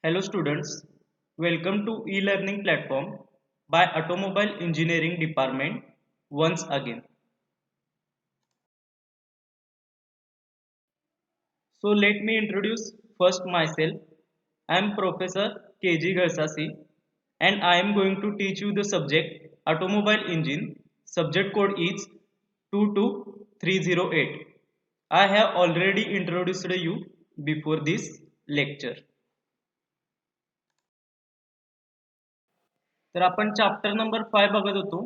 Hello students, welcome to e-learning platform by Automobile Engineering Department once again. So let me introduce first myself. I am Professor KG Gharsasi and I am going to teach you the subject Automobile Engine. Subject code is 22308. I have already introduced you before this lecture. तर आपण chapter number 5 बघत होतो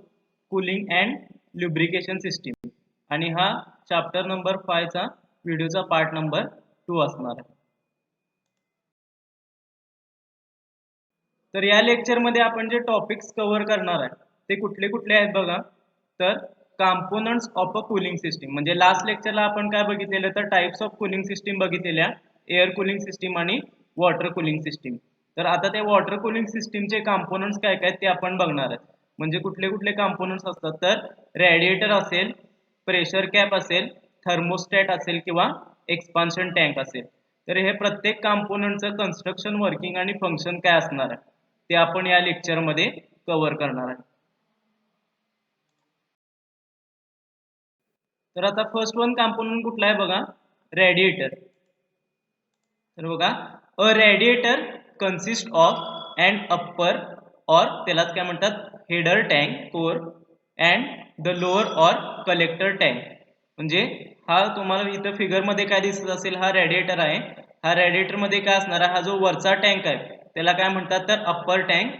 cooling and ल्युब्रिकेशन system आणि हा chapter number 5 चा व्हिडिओचा part number 2 असणार आहे. तर या लेक्चर मध्ये आपण जे टॉपिक्स कव्हर करणार आहे ते कुठले कुठले आहेत बघा. तर components of a cooling system म्हणजे लास्ट लेक्चरला आपण काय बघितलेलं तर टाइप्स ऑफ कूलिंग सिस्टीम बघितलेल्या एअर कूलिंग सिस्टीम आणि वॉटर कूलिंग सिस्टीम. तर आता त्या वॉटर कूलिंग सिस्टीमचे कंपोनेंट्स काय काय ते आपण बघणार आहेत. म्हणजे कुठले कुठले कंपोनेंट्स असतात तर रेडिएटर असेल, प्रेशर कॅप असेल, थर्मोस्टॅट असेल किंवा एक्सपान्शन टँक असेल. तर हे प्रत्येक कंपोनेंटचं कन्स्ट्रक्शन, वर्किंग आणि फंक्शन काय असणार आहे ते आपण या लेक्चर मध्ये कव्हर करणार आहे. तर आता फर्स्ट वन कंपोनेंट कुठला आहे बघा, रेडिएटर. तर बघा, a radiator consist of and upper or त्यालाच काय म्हणतात header tank core and the lower or collector tank. म्हणजे हा तुम्हाला इथं फिगर मध्ये काय दिसत असेल, हा रेडिएटर आहे. हा रेडिएटर मध्ये काय असणार आहे, हा जो वरचा टँक आहे त्याला काय म्हणतात तर अप्पर टँक,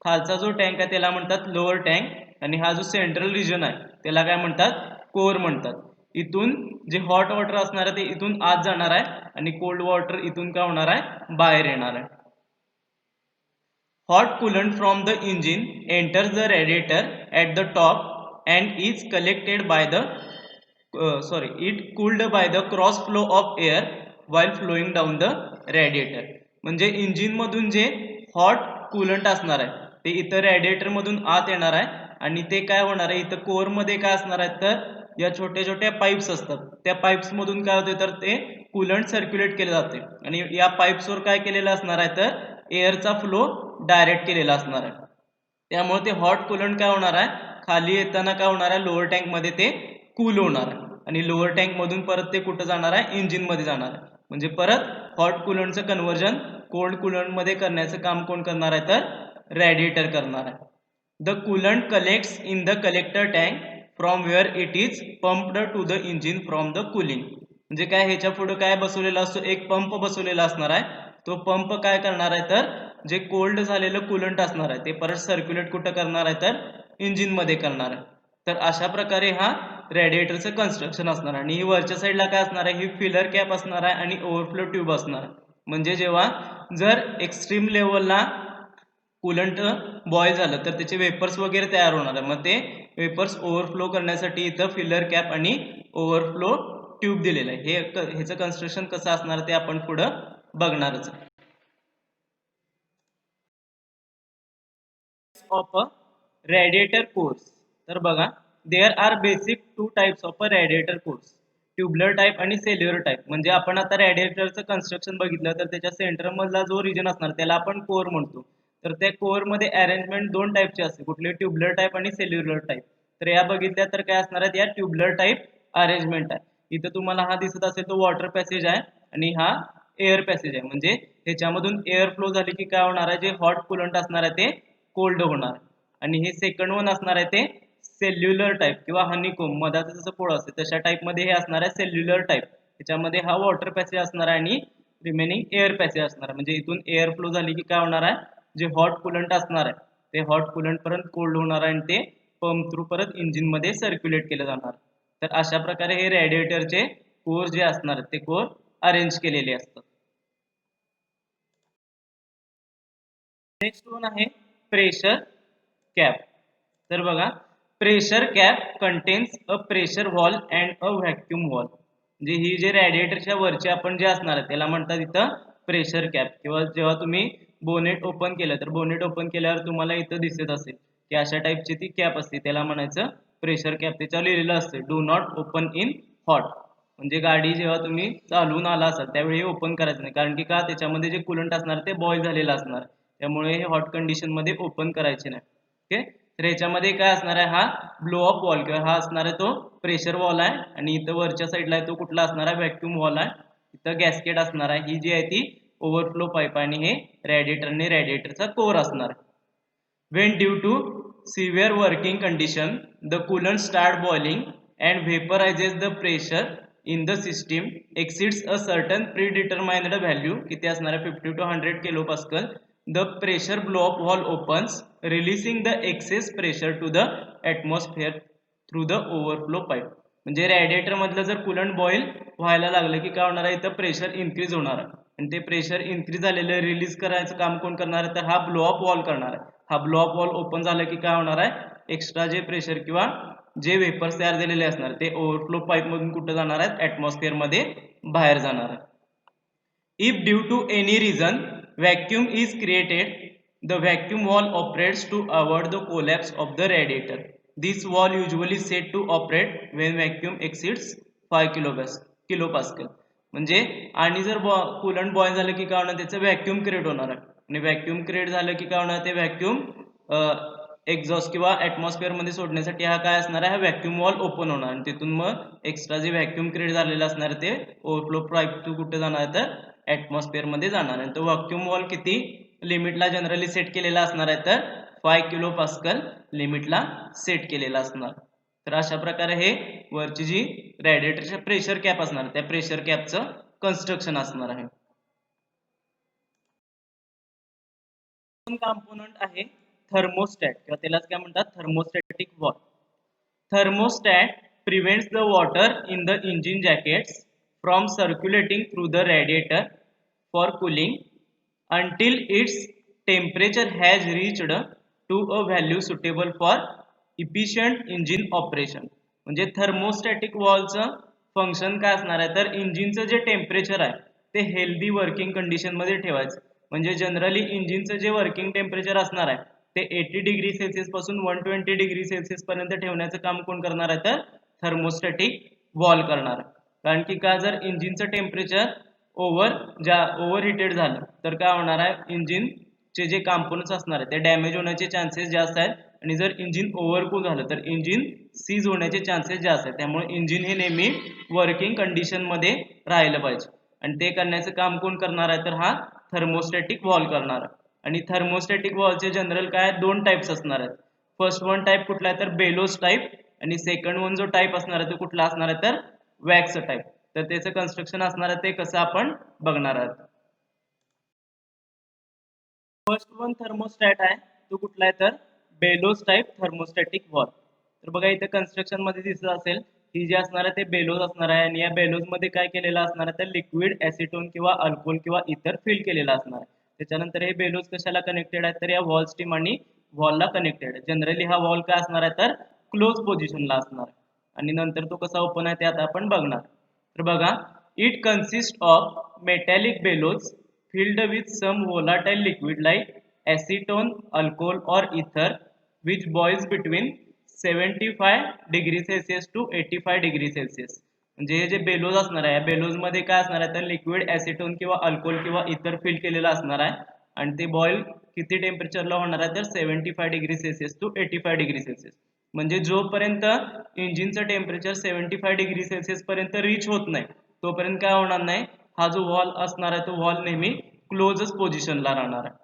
खालचा जो टँक आहे त्याला म्हणतात लोअर टँक आणि हा जो सेंट्रल रिजन आहे त्याला काय म्हणतात कोर म्हणतात. इथून जे हॉट वॉटर असणार आहे ते इथून आत जाणार आहे आणि कोल्ड वॉटर इथून काय होणार आहे बाहेर येणार आहे. Hot coolant from the engine enters the radiator at the top and is collected by the it cooled by the cross flow of air while flowing down the radiator. म्हणजे engine मधून जे हॉट कूलंट असणार आहे ते इथं रॅडिएटर मधून आत येणार आहे आणि ते काय होणार आहे इथं कोर मध्ये काय असणार आहे तर या छोट्या छोट्या पाईप्स असतात त्या पाईप्स मधून काय होते तर ते कूलंट सर्क्युलेट केले जाते आणि या पाईप्सवर काय केलेलं असणार आहे तर एअरचा फ्लो डायरेक्ट केलेला असणार आहे. त्यामुळे ते हॉट कूलंट काय होणार आहे खाली येताना काय होणार आहे लोअर टँक मध्ये ते कूल होणार आहे आणि लोअर टँक मधून परत ते कुठं जाणार आहे इंजिन मध्ये जाणार आहे. म्हणजे परत हॉट कूलंटचं कन्व्हर्जन कोल्ड कूलंट मध्ये करण्याचं काम कोण करणार आहे तर रेडिएटर करणार आहे. The coolant collects in the collector tank from where it is pumped to the engine from the cooling. म्हणजे काय ह्याच्या पुढे काय बसवलेला असतो एक पंप बसवलेला असणार आहे. तो पंप काय करणार आहे तर जे कोल्ड झालेलं कूलंट असणार आहे ते परत सर्क्युलेट कुठं करणार आहे तर इंजिन मध्ये करणार आहे. तर अशा प्रकारे हा रेडिएटरचं कन्स्ट्रक्शन असणार आहे. आणि ही वरच्या साईडला काय असणार आहे ही फिलर कॅप असणार आहे आणि ओव्हरफ्लो ट्यूब असणार आहे. म्हणजे जेव्हा जर एक्स्ट्रीम लेवलला कूलंट बॉईल झालं तर त्याचे वेपर्स वगैरे तयार होणार आहे. मग ते वेपर्स ओव्हरफ्लो करण्यासाठी इथं फिलर कॅप आणि ओव्हरफ्लो ट्यूब दिलेलं आहे. ह्याचं कन्स्ट्रक्शन कसं असणार ते आपण पुढं बघणारच. Of a radiator cores. तर बघा there are basic two types of a radiator cores, tubular type आणि सेल्युलर टाइप. म्हणजे आपण आता रेडिएटरचं कन्स्ट्रक्शन बघितलं तर त्याच्या सेंटर मधला जो रिजन असणार त्याला आपण कोर म्हणतो. तर त्या कोर मध्ये अरेंजमेंट दोन टाइपचे असते, कुठले ट्युबलर टाइप आणि सेल्युलर टाइप. तर या बघितल्या तर काय असणार आहे या ट्युबलर टाइप अरेंजमेंट आहे. इथं तुम्हाला हा दिसत असेल तो वॉटर पॅसेज आहे आणि हा एअर पॅसेज आहे. म्हणजे ह्याच्यामधून एअर फ्लो झाली की काय होणार आहे जे हॉट कूलंट असणार आहे ते कोल्ड होणार. आणि हे सेकंड वन असणार आहे ते सेल्युलर टाइप किंवा हनीकोम मधाचं जसं पोळ असते तशा टाइप मध्ये हे असणार आहे सेल्युलर टाइप. त्याच्यामध्ये हा वॉटर पॅसेज असणार आहे आणि रिमेनिंग एअर पॅसेज असणार आहे. म्हणजे इथून एअर फ्लो झाली की काय होणार आहे जे हॉट कूलंट असणार आहे ते हॉट कूलंट पर्यंत कोल्ड होणार आहे आणि ते पंप थ्रू परत इंजिन मध्ये सर्क्युलेट केलं जाणार. तर अशा प्रकारे हे रेडिएटरचे कोर जे असणार ते कोर अरेंज केलेले असतात. नेक्स्ट वन आहे प्रेशर कॅप. तर बघा pressure cap contains a pressure wall and a vacuum wall. म्हणजे ही जे रेडिएटरच्या वरचे आपण जे असणार आहे त्याला म्हणतात इथं प्रेशर कॅप. किंवा जेव्हा तुम्ही बोनेट ओपन केलं तर बोनेट ओपन केल्यावर तुम्हाला इथं दिसत असेल की अशा टाईपची ती कॅप असते त्याला म्हणायचं प्रेशर कॅप. त्याच्यावर लिहिलेलं असतं do not open in hot. म्हणजे गाडी जेव्हा तुम्ही चालवून आला असाल त्यावेळी ओपन करायचं नाही, कारण की का त्याच्यामध्ये जे कुलंट असणार ते बॉईल झालेलं असणार, त्यामुळे हे हॉट कंडिशन मध्ये ओपन करायचे नाही. ओके, तर याच्यामध्ये काय असणार आहे, हा ब्लो ऑफ वॉल किंवा हा असणार आहे तो प्रेशर वॉल आहे, आणि इथं वरच्या साईडला आहे तो कुठला असणार आहे, व्हॅक्यूम वॉल आहे. इथं गॅस्केट असणार आहे, ही जी आहे ती ओव्हरफ्लो पाईप, आणि हे रेडिएटरचा कोर असणार आहे. When due to severe working condition, the coolant start boiling and vaporizes the pressure in the system exceeds a certain predetermined value, किती असणार आहे 50 to 100 kilopascal. The pressure blow up valve opens, releasing the excess pressure to the atmosphere through the overflow pipe. म्हणजे radiator मधलं जर coolant boil व्हायला लागलं की काय होणार आहे, इथं प्रेशर इन्क्रीज होणार आहे, आणि ते प्रेशर इन्क्रीज झालेलं रिलीज करायचं काम कोण करणार आहे, तर हा ब्लो अप वॉल करणार आहे. हा ब्लो अप वॉल ओपन झालं की काय होणार आहे, एक्स्ट्रा जे प्रेशर किंवा जे वेपर्स तयार झालेले असणार ते ओव्हरफ्लो पाईप मधून कुठं जाणार आहेत, ऍटमॉस्फिअर मध्ये बाहेर जाणार आहे. If due to any reason vacuum is created, the vacuum valve operates to avoid the collapse of the radiator. This valve usually set to operate when vacuum exceeds 5 kilopascal. म्हणजे आणि जर कुलंट बॉईल झालं की काय होणार, त्याचं vacuum create होणार आहे, आणि व्हॅक्यूम क्रिएट झालं की काय होणार, ते व्हॅक्यूम एक्झॉस्ट किंवा ऍटमॉस्फिअर मध्ये सोडण्यासाठी हा काय असणार आहे, हा व्हॅक्यूम वॉल ओपन होणार, आणि तिथून मग एक्स्ट्रा जे व्हॅक्यूम क्रिएट झालेलं असणार ते ओव्हरफ्लो पाईप टू कुठे जाणार आहे, तर ऍटमॉस्फिअर मध्ये जाणार आहे. तो व्हॅक्यूम वॉल किती लिमिटला जनरली सेट केलेला असणार आहे, तर 5 किलोपास्कल लिमिटला सेट केलेला असणार. तर अशा प्रकारे हे वरची जी रेडिएटरच्या प्रेशर कॅप असणार त्या प्रेशर कॅपचं कन्स्ट्रक्शन असणार आहे. कंपोनंट आहे थर्मोस्टॅट, किंवा त्यालाच काय म्हणतात, थर्मोस्टॅटिक wall. Thermostat prevents the water in the engine jackets from circulating through the radiator for cooling until its temperature has reached to a value suitable for efficient engine operation. म्हणजे थर्मोस्टॅटिक वॉलचं function काय असणार आहे, तर इंजिनचं जे टेम्परेचर आहे ते healthy working condition मध्ये ठेवायचं. म्हणजे जनरली इंजिनचं जे वर्किंग टेम्परेचर असणार आहे ते 80 डिग्री सेल्सिअस पासून 120 डिग्री सेल्सिअस पर्यंत ठेवण्याचं काम कोण करणार आहे, तर थर्मोस्टॅटिक वॉल करणार. कारण की का, जर इंजिनचं टेम्परेचर ओव्हर हिटेड झालं तर काय होणार आहे, इंजिनचे जे कॉम्पोनंट्स असणार आहे ते डॅमेज होण्याचे चान्सेस जास्त आहेत, आणि जर इंजिन ओव्हरकूल झालं तर इंजिन सीज होण्याचे चान्सेस जास्त आहेत. त्यामुळे इंजिन हे नेहमी वर्किंग कंडिशन मध्ये राहिलं पाहिजे, आणि ते करण्याचं काम कोण करणार आहे, तर हा थर्मोस्टॅटिक वॉल करणार आहे. आणि थर्मोस्टॅटिक वॉलचे जनरल काय दोन टाइप्स असणार आहेत. फर्स्ट वन टाइप कुठला आहे, तर बेलोस टाइप, आणि सेकंड वन जो टाइप असणार आहे तो कुठला असणार आहे, तर वॅक्स टाइप. तर त्याचं कन्स्ट्रक्शन असणार आहे ते कसं आपण बघणार आहोत. फर्स्ट वन थर्मोस्टॅट आहे तो कुठला आहे, तर बेलोस टाइप थर्मोस्टॅटिक वॉल. तर बघा इथे कन्स्ट्रक्शन मध्ये दिसत असेल, ही जे असणार आहे ते बेलोज असणार आहे, आणि या बेलोज मध्ये काय केलेलं असणार आहे, तर लिक्विड ऍसिटोन किंवा अल्कोहोल किंवा इतर फिल केलेला असणार आहे. त्याच्यानंतर हे बेलोज कशाला कनेक्टेड आहेत, तर या वॉल स्टीम आणि वॉलला कनेक्टेड आहे. जनरली हा वॉल काय असणार आहे, तर क्लोज पोझिशनला असणार आहे, आणि नंतर तो कसा ओपन आहे ते आता आपण बघणार. तर बघा, it consist of metallic bellows filled with some volatile liquid like acetone, alcohol or ether, which boils between 75 degree Celsius to 85 degree Celsius. म्हणजे हे जे बेलोज असणार आहे, बेलोज मध्ये काय असणार आहे, तर लिक्विड ऍसिटोन किंवा अल्कोहोल किंवा इतर फिल केलेलं असणार आहे, आणि ते बॉईल किती टेम्परेचरला होणार आहे, तर 75 degree Celsius to 85 degree Celsius. म्हणजे जोपर्यंत इंजिनचं टेम्परेचर 75 डिग्री सेल्सिअस पर्यंत रीच होत नाही तोपर्यंत काय होणार नाही, हा जो वॉल असणार आहे तो वॉल नेहमी क्लोजच पोझिशनला राहणार आहे.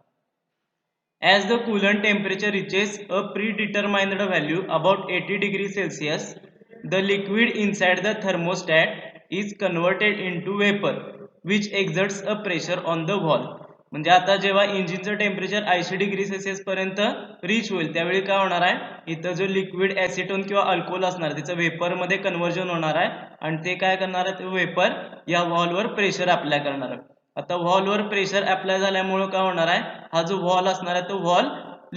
As the coolant temperature reaches a predetermined value about 80 degrees Celsius, the liquid inside the thermostat is converted into vapor, which exerts a pressure on the valve. म्हणजे आता जेव्हा इंजिनचं टेम्परेचर 80 डिग्री सेल्सिअस पर्यंत reach होईल त्यावेळी काय होणार आहे, इथं जो लिक्विड ऍसिटोन किंवा अल्कोहोल असणार त्याचं वेपर मध्ये कन्व्हर्जन होणार आहे, आणि ते काय करणार आहे, ते वेपर या वॉलवर प्रेशर अप्लाय करणार आहे. आता वॉलवर प्रेशर अप्लाय झाल्यामुळे काय होणार आहे, हा जो वॉल असणार आहे तो वॉल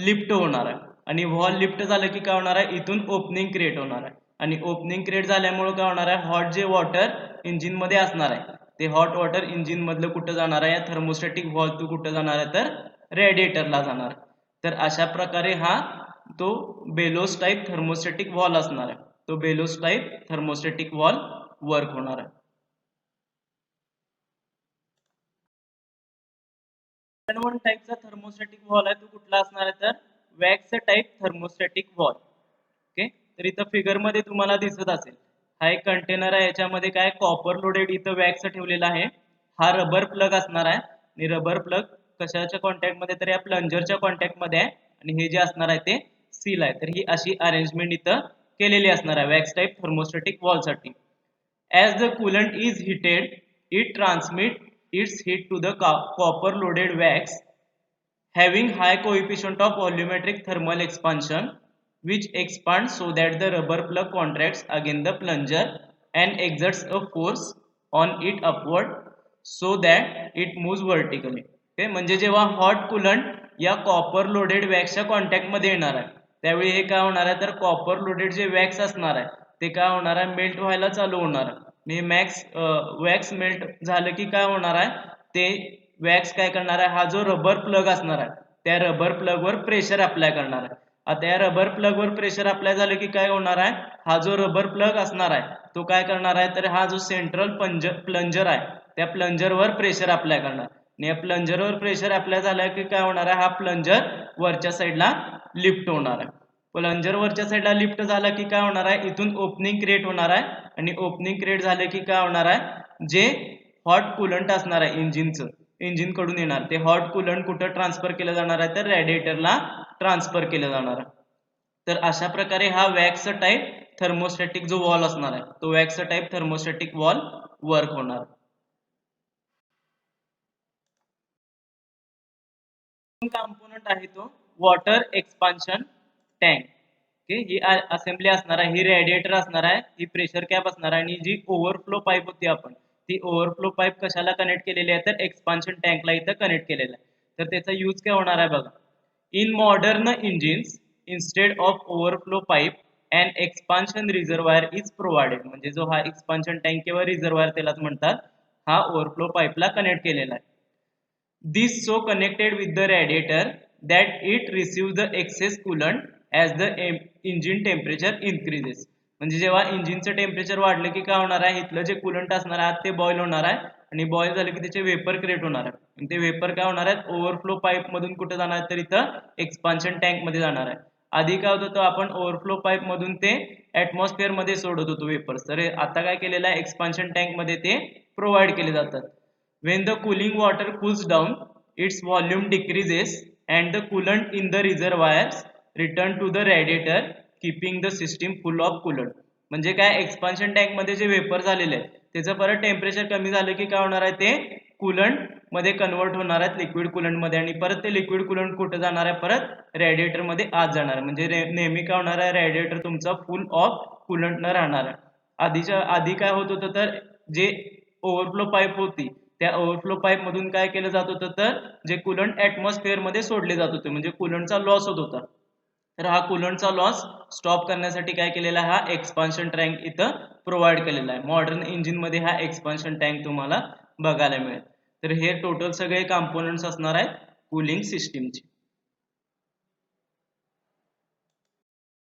लिफ्ट होणार आहे, आणि वॉल लिफ्ट झालं की काय होणार आहे, इथून ओपनिंग क्रिएट होणार आहे, आणि ओपनिंग क्रिएट झाल्यामुळे काय होणार आहे, हॉट जे वॉटर इंजिन मध्ये असणार आहे ते हॉट वॉटर इंजिन मधलं कुठं जाणार आहे, या थर्मोस्टॅटिक वॉल टू कुठं जाणार आहे, तर रेडिएटरला जाणार. तर अशा प्रकारे हा तो बेलोस टाइप थर्मोस्टॅटिक वॉल असणार आहे, तो बेलोस टाइप थर्मोस्टॅटिक वॉल वर्क होणार आहे. सेक्शन 1 टाईपचा थर्मोस्टॅटिक वॉल आहे तो कुठला असणार आहे तर वॅक्स टाईप थर्मोस्टॅटिक वॉल. ओके, तर इथं फिगर मध्ये तुम्हाला दिसत असेल हा एक कंटेनर आहे, याच्यामध्ये काय कॉपर लोडेड इथं वॅक्स ठेवलेला आहे. हा रबर प्लग असणार आहे आणि रबर प्लग कशाच्या कॉन्टॅक्ट मध्ये तर या प्लंजरच्या कॉन्टॅक्ट मध्ये आहे आणि हे जे असणार आहे ते सील आहे. तर ही अशी अरेंजमेंट इथं केलेली असणार आहे वॅक्स टाईप थर्मोस्टॅटिक वॉल साठी. As the coolant is heated, it transmits its heat to the copper loaded wax having high coefficient of volumetric thermal expansion, which expands so that the rubber plug contracts against the plunger and exerts a force on it upward so that it moves vertically. Okay, म्हणजे जेव्हा hot coolant या copper loaded वॅक्सच्या contact मध्ये येणार आहे त्यावेळी हे काय होणार आहे तर कॉपर लोडेड जे वॅक्स असणार आहे ते काय होणार आहे मेल्ट व्हायला चालू होणार आहे. वॅक्स मेल्ट झालं की काय होणार आहे ते वॅक्स काय करणार आहे हा जो रबर प्लग असणार आहे त्या रबर प्लग वर प्रेशर अप्लाय करणार आहे. आता या रबर प्लग वर प्रेशर अप्लाय झालं की काय होणार आहे हा जो रबर प्लग असणार आहे तो काय करणार आहे तर हा जो सेंट्रल प्लंजर आहे त्या प्लंजर वर प्रेशर अप्लाय करणार आणि या प्लंजर वर प्रेशर अप्लाय झालं की काय होणार आहे हा प्लंजर वरच्या साईडला लिफ्ट होणार आहे. प्लंजर वरच्या साईडला लिफ्ट झाला की काय होणार आहे इथून ओपनिंग क्रिएट होणार आहे आणि ओपनिंग क्रिएट झाले की काय होणार आहे जे हॉट कुलंट असणार आहे इंजिन कडून येणार ते हॉट कुलंट कुठं ट्रान्सफर केलं जाणार आहे तर रेडिएटरला ट्रान्सफर केलं जाणार आहे. तर अशा प्रकारे हा वॅक्स टाईप थर्मोस्टॅटिक जो वॉल असणार आहे तो वॅक्स टाईप थर्मोस्टॅटिक वॉल वर्क होणार. कंपोनंट आहे तो वॉटर एक्सपान्शन टँक. ओके, ही असेंब्ली असणार आहे, ही रेडिएटर असणार आहे, ही प्रेशर कॅप असणार आहे आणि जी ओव्हरफ्लो पाईप होती आपण ती ओव्हरफ्लो पाईप कशाला कनेक्ट केलेली आहे तर एक्सपान्शन टँकला इथं कनेक्ट केलेला आहे. तर त्याचा यूज काय होणार आहे बघा. In modern engines instead of overflow pipe and expansion reservoir is provided. म्हणजे जो हा एक्सपान्शन टँक किंवा रिझर्वायर त्यालाच म्हणतात हा ओव्हरफ्लो पाईपला कनेक्ट केलेला आहे. This so connected with the radiator that it receives the excess coolant as the engine temperature increases. म्हणजे जेव्हा इंजिनचं टेम्परेचर वाढलं की काय होणार आहे इथलं जे कुलंट असणार आहे ते बॉईल होणार आहे आणि बॉईल झालं की त्याचे वेपर क्रिएट होणार आहे आणि ते वेपर काय होणार आहेत ओव्हरफ्लो पाईप मधून कुठे जाणार तर इथं एक्सपान्शन टँक मध्ये जाणार आहे. आधी काय होत होतं आपण ओव्हरफ्लो पाईप मधून ते ऍटमॉस्फिअर मध्ये सोडत होतो वेपर्स, तर आता काय केलेलं आहे एक्सपान्शन टँक मध्ये ते प्रोव्हाइड केले जातात. When the cooling water cools down, its volume decreases and the coolant in the reservoirs return to the radiator, keeping the system full of coolant. म्हणजे काय एक्सपान्शन टँक मध्ये जे वेपर झालेले आहे त्याचं परत टेम्परेचर कमी झालं की काय होणार आहे ते कूलंट मध्ये कन्वर्ट होणार आहेत लिक्विड कूलंट मध्ये आणि परत ते लिक्विड कूलंट कुठे जाणार आहे परत रेडिएटर मध्ये आत जाणार आहे. म्हणजे नेहमी काय होणार आहे रेडिएटर तुमचा फुल ऑफ कूलंट न राहणार आहे. आधी काय होत होतं तर जे ओव्हरफ्लो पाईप होती त्या ओव्हरफ्लो पाईप मधून काय केलं जात होतं तर जे कूलंट ऍटमॉस्फिअर मध्ये सोडले जात होते म्हणजे कूलंटचा लॉस होत होता. तर हा कूलंटचा लॉस स्टॉप करण्यासाठी काय केलेला हा एक्सपान्शन टँक इथं प्रोव्हाइड केलेला आहे. मॉडर्न इंजिन मध्ये हा एक्सपान्शन टँक तुम्हाला बघायला मिळेल. तर हे टोटल सगळे कंपोनंट्स असणार आहेत कूलिंग सिस्टीमचे.